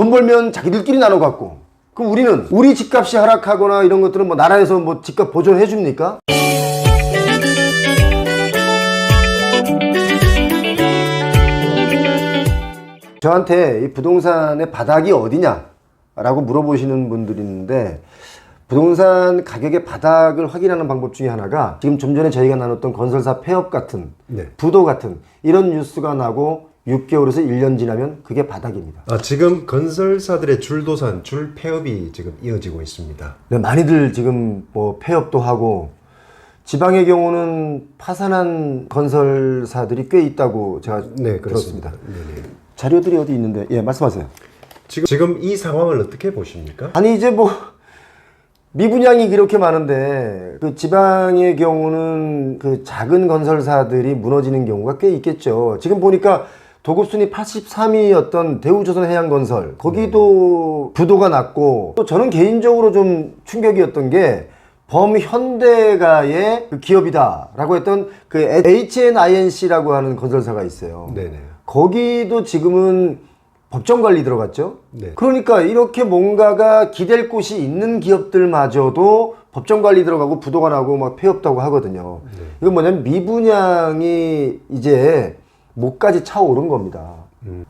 돈 벌면 자기들끼리 나눠 갖고, 그럼 우리는 우리 집값이 하락하거나 이런 것들은 뭐 나라에서 뭐 집값 보존해 줍니까? 저한테 이 부동산의 바닥이 어디냐 라고 물어보시는 분들이 있는데, 부동산 가격의 바닥을 확인하는 방법 중에 하나가 지금 좀 전에 저희가 나눴던 건설사 폐업 같은, 부도 같은 이런 뉴스가 나고 6개월에서 1년 지나면 그게 바닥입니다. 지금 건설사들의 줄도산, 줄 폐업이 지금 이어지고 있습니다. 네, 많이들 지금 뭐 폐업도 하고, 지방의 경우는 파산한 건설사들이 꽤 있다고 제가 들었습니다. 네네. 자료들이 어디 있는데, 예, 말씀하세요. 지금 이 상황을 어떻게 보십니까? 아니, 이제 뭐 미분양이 그렇게 많은데 그 지방의 경우는 그 작은 건설사들이 무너지는 경우가 꽤 있겠죠. 지금 보니까 도급순위 83위였던 대우조선해양건설, 거기도 부도가 났고, 또 저는 개인적으로 좀 충격이었던 게 범현대가의 그 기업이다라고 했던 그 HNINC라고 하는 건설사가 있어요. 네네. 거기도 지금은 법정 관리 들어갔죠. 네. 그러니까 이렇게 뭔가가 기댈 곳이 있는 기업들마저도 법정 관리 들어가고 부도가 나고 막 폐업다고 하거든요. 네. 이건 뭐냐면 미분양이 이제 목까지 차오른 겁니다.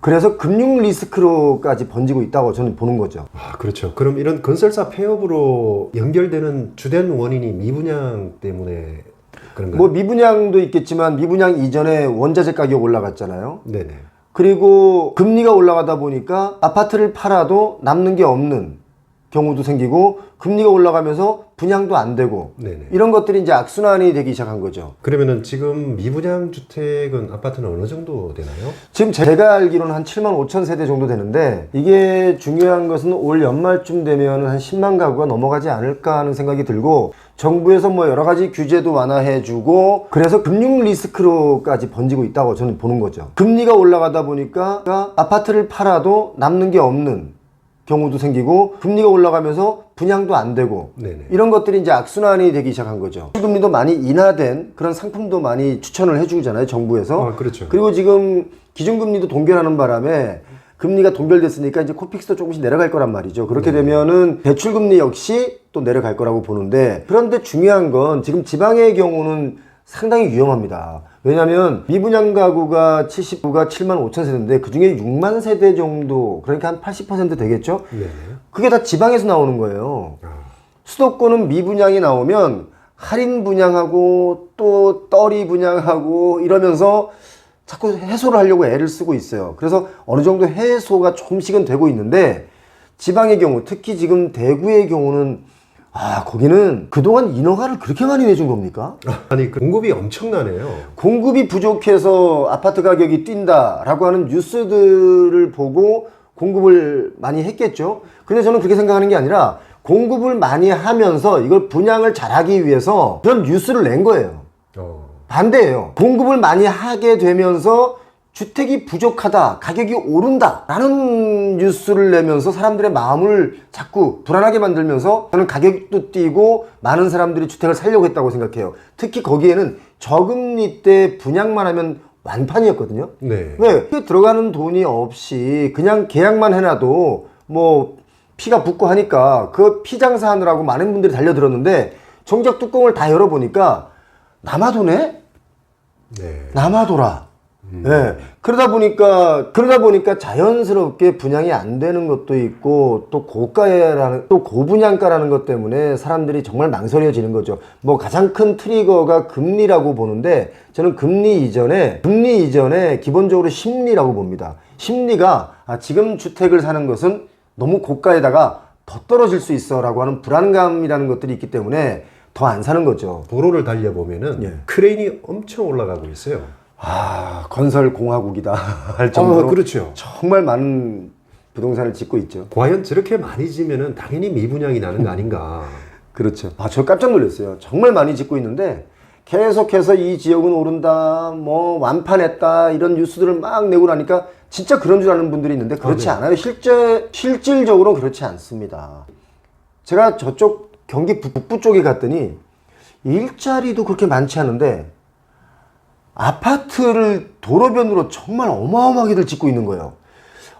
그래서 금융 리스크로까지 번지고 있다고 저는 보는 거죠. 그렇죠. 그럼 이런 건설사 폐업으로 연결되는 주된 원인이 미분양 때문에 그런가요? 뭐 미분양도 있겠지만 미분양 이전에 원자재 가격 올라갔잖아요. 네네. 그리고 금리가 올라가다 보니까 아파트를 팔아도 남는 게 없는 경우도 생기고, 금리가 올라가면서 분양도 안 되고, 네네. 이런 것들이 이제 악순환이 되기 시작한 거죠. 그러면은 지금 미분양 주택은 아파트는 어느 정도 되나요? 지금 제가 알기로는 한 7만 5천 세대 정도 되는데, 이게 중요한 것은 올 연말쯤 되면 한 10만 가구가 넘어가지 않을까 하는 생각이 들고, 정부에서 뭐 여러 가지 규제도 완화해주고, 그래서 금융 리스크로까지 번지고 있다고 저는 보는 거죠. 금리가 올라가다 보니까 아파트를 팔아도 남는 게 없는 경우도 생기고, 금리가 올라가면서 분양도 안 되고, 네네. 이런 것들이 이제 악순환이 되기 시작한 거죠. 금리도 많이 인하된 그런 상품도 많이 추천을 해주잖아요, 정부에서. 그렇죠. 그리고 지금 기준금리도 동결하는 바람에 금리가 동결됐으니까 이제 코픽스도 조금씩 내려갈 거란 말이죠. 그렇게 되면은 대출금리 역시 또 내려갈 거라고 보는데, 그런데 중요한 건 지금 지방의 경우는 상당히 위험합니다. 왜냐하면 미분양 가구가 79가 7만 5천 세대인데 그중에 6만 세대 정도, 그러니까 한 80% 되겠죠? 네. 그게 다 지방에서 나오는 거예요. 수도권은 미분양이 나오면 할인 분양하고 또 떨이 분양하고 이러면서 자꾸 해소를 하려고 애를 쓰고 있어요. 그래서 어느 정도 해소가 조금씩은 되고 있는데, 지방의 경우, 특히 지금 대구의 경우는 거기는 그동안 인허가를 그렇게 많이 내준 겁니까? 아니, 공급이 엄청나네요. 공급이 부족해서 아파트 가격이 뛴다라고 하는 뉴스들을 보고 공급을 많이 했겠죠. 근데 저는 그렇게 생각하는 게 아니라, 공급을 많이 하면서 이걸 분양을 잘하기 위해서 그런 뉴스를 낸 거예요. 반대예요. 공급을 많이 하게 되면서 주택이 부족하다, 가격이 오른다 라는 뉴스를 내면서 사람들의 마음을 자꾸 불안하게 만들면서, 저는 가격도 뛰고 많은 사람들이 주택을 살려고 했다고 생각해요. 특히 거기에는 저금리 때 분양만 하면 완판이었거든요. 네. 왜? 들어가는 돈이 없이 그냥 계약만 해놔도 뭐 피가 붓고 하니까 그 피장사 하느라고 많은 분들이 달려들었는데, 정작 뚜껑을 다 열어보니까 남아도네? 네. 남아돌아. 네. 그러다 보니까 자연스럽게 분양이 안 되는 것도 있고, 또 또 고분양가라는 것 때문에 사람들이 정말 망설여지는 거죠. 뭐 가장 큰 트리거가 금리라고 보는데, 저는 금리 이전에 기본적으로 심리라고 봅니다. 심리가 지금 주택을 사는 것은 너무 고가에다가 더 떨어질 수 있어 라고 하는 불안감이라는 것들이 있기 때문에 더 안 사는 거죠. 도로를 달려보면은 크레인이 엄청 올라가고 있어요. 건설 공화국이다 할 정도로 그렇죠. 정말 많은 부동산을 짓고 있죠. 과연 저렇게 많이 지면은 당연히 미분양이 나는 거 아닌가. 그렇죠. 저 깜짝 놀랐어요. 정말 많이 짓고 있는데 계속해서 이 지역은 오른다, 뭐 완판했다, 이런 뉴스들을 막 내고 나니까 진짜 그런 줄 아는 분들이 있는데 그렇지 않아요. 실질적으로 그렇지 않습니다. 제가 저쪽 경기 북부 쪽에 갔더니 일자리도 그렇게 많지 않은데 아파트를 도로변으로 정말 어마어마하게들 짓고 있는 거예요.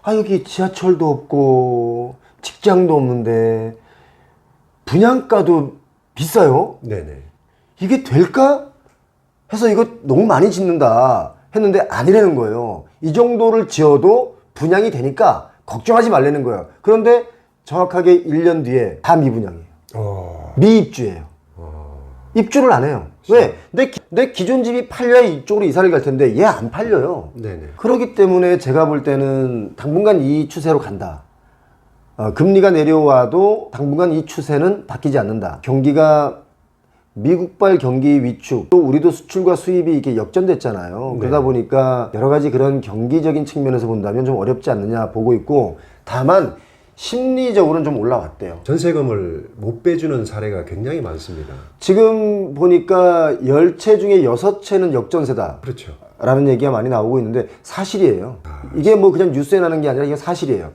아, 여기 지하철도 없고 직장도 없는데 분양가도 비싸요. 네네. 이게 될까? 해서 이거 너무 많이 짓는다 했는데 아니라는 거예요. 이 정도를 지어도 분양이 되니까 걱정하지 말라는 거예요. 그런데 정확하게 1년 뒤에 다 미분양이에요. 미입주예요. 입주를 안 해요. 왜? 내 기존 집이 팔려야 이쪽으로 이사를 갈 텐데 얘 안 팔려요. 네네. 그렇기 때문에 제가 볼 때는 당분간 이 추세로 간다. 금리가 내려와도 당분간 이 추세는 바뀌지 않는다. 경기가 미국발 경기 위축, 또 우리도 수출과 수입이 이렇게 역전됐잖아요. 그러다 보니까 여러 가지 그런 경기적인 측면에서 본다면 좀 어렵지 않느냐 보고 있고, 다만 심리적으로는 좀 올라왔대요. 전세금을 못 빼주는 사례가 굉장히 많습니다. 지금 보니까 10채 중에 6채는 역전세다. 그렇죠. 라는 얘기가 많이 나오고 있는데 사실이에요. 이게 뭐 그냥 뉴스에 나는 게 아니라 이게 사실이에요.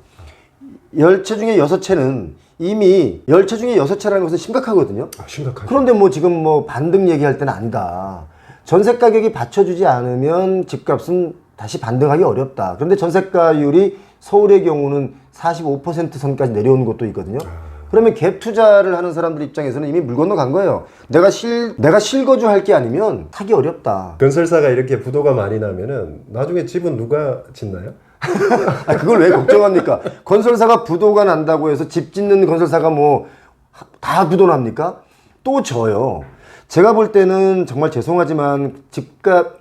10채 중에 6채는 이미 10채 중에 6채라는 것은 심각하거든요. 심각하죠. 그런데 뭐 지금 뭐 반등 얘기할 때는 아니다. 전세 가격이 받쳐주지 않으면 집값은 다시 반등하기 어렵다. 그런데 전세가율이 서울의 경우는 45% 선까지 내려오는 곳도 있거든요. 그러면 갭 투자를 하는 사람들 입장에서는 이미 물 건너간 거예요. 내가 실거주 할 게 아니면 사기 어렵다. 건설사가 이렇게 부도가 많이 나면은 나중에 집은 누가 짓나요? 아, 그걸 왜 걱정합니까? 건설사가 부도가 난다고 해서 집 짓는 건설사가 뭐 다 부도 납니까? 또 져요. 제가 볼 때는 정말 죄송하지만 집값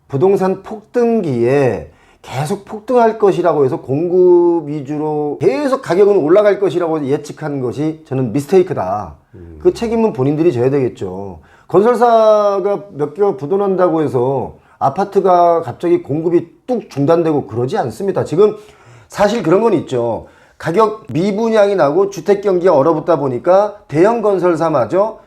부동산 폭등기에 계속 폭등할 것이라고 해서 공급 위주로 계속 가격은 올라갈 것이라고 예측한 것이 저는 미스테이크다. 그 책임은 본인들이 져야 되겠죠. 건설사가 몇 개가 부도난다고 해서 아파트가 갑자기 공급이 뚝 중단되고 그러지 않습니다. 지금 사실 그런 건 있죠. 가격 미분양이 나고 주택 경기가 얼어붙다 보니까 대형 건설사마저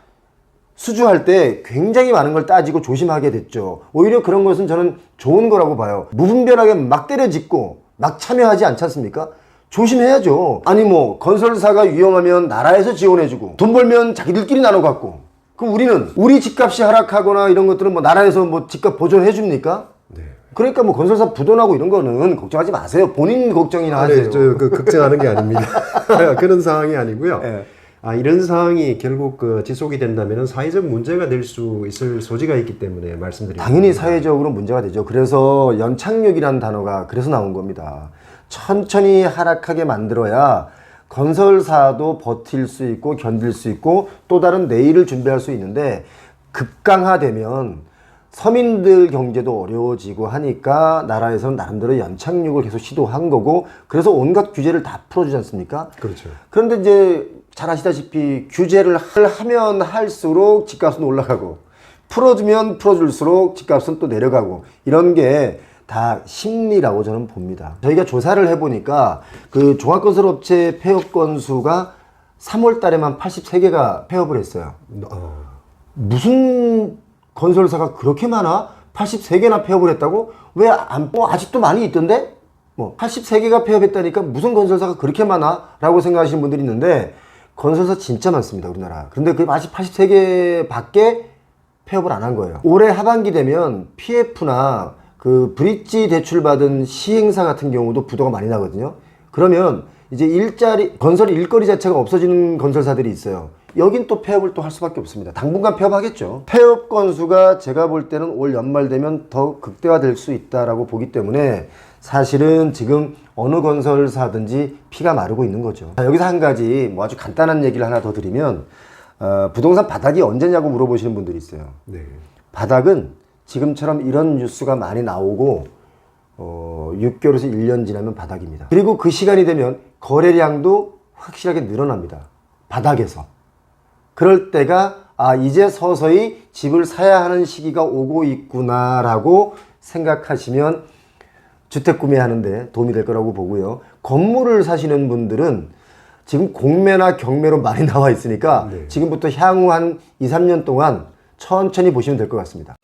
수주할 때 굉장히 많은 걸 따지고 조심하게 됐죠. 오히려 그런 것은 저는 좋은 거라고 봐요. 무분별하게 막 때려짓고 막 참여하지 않지 않습니까? 조심해야죠. 아니 뭐 건설사가 위험하면 나라에서 지원해주고 돈 벌면 자기들끼리 나눠 갖고, 그럼 우리 집값이 하락하거나 이런 것들은 뭐 나라에서 뭐 집값 보존해 줍니까? 네. 그러니까 뭐 건설사 부도나고 이런 거는 걱정하지 마세요. 본인 걱정이나 하세요. 그 걱정하는 게 아닙니다. 그런 상황이 아니고요. 네. 이런 상황이 결국 지속이 된다면 사회적 문제가 될 수 있을 소지가 있기 때문에 말씀드립니다. 당연히 사회적으로 문제가 되죠. 그래서 연착륙이라는 단어가 그래서 나온 겁니다. 천천히 하락하게 만들어야 건설사도 버틸 수 있고 견딜 수 있고 또 다른 내일을 준비할 수 있는데, 급강하되면 서민들 경제도 어려워지고 하니까 나라에서는 나름대로 연착륙을 계속 시도한 거고, 그래서 온갖 규제를 다 풀어주지 않습니까? 그렇죠. 그런데 이제 잘 아시다시피 규제를 하면 할수록 집값은 올라가고, 풀어주면 풀어줄수록 집값은 또 내려가고, 이런 게 다 심리라고 저는 봅니다. 저희가 조사를 해보니까 그 종합건설업체 폐업 건수가 3월 달에만 83개가 폐업을 했어요. 무슨 건설사가 그렇게 많아? 83개나 폐업을 했다고? 왜 아직도 많이 있던데? 83개가 폐업했다니까 무슨 건설사가 그렇게 많아? 라고 생각하시는 분들이 있는데, 건설사 진짜 많습니다, 우리나라. 그런데 그게 아직 83개 밖에 폐업을 안 한 거예요. 올해 하반기 되면 PF나 그 브릿지 대출 받은 시행사 같은 경우도 부도가 많이 나거든요. 그러면 이제 건설 일거리 자체가 없어지는 건설사들이 있어요. 여긴 또 폐업을 또 할 수밖에 없습니다. 당분간 폐업하겠죠. 폐업 건수가 제가 볼 때는 올 연말 되면 더 극대화될 수 있다라고 보기 때문에 사실은 지금 어느 건설사든지 피가 마르고 있는 거죠. 자, 여기서 한 가지 뭐 아주 간단한 얘기를 하나 더 드리면, 부동산 바닥이 언제냐고 물어보시는 분들이 있어요. 네. 바닥은 지금처럼 이런 뉴스가 많이 나오고 6개월에서 1년 지나면 바닥입니다. 그리고 그 시간이 되면 거래량도 확실하게 늘어납니다. 바닥에서. 그럴 때가 이제 서서히 집을 사야 하는 시기가 오고 있구나라고 생각하시면 주택 구매하는데 도움이 될 거라고 보고요. 건물을 사시는 분들은 지금 공매나 경매로 많이 나와 있으니까 지금부터 향후 한 2, 3년 동안 천천히 보시면 될 것 같습니다.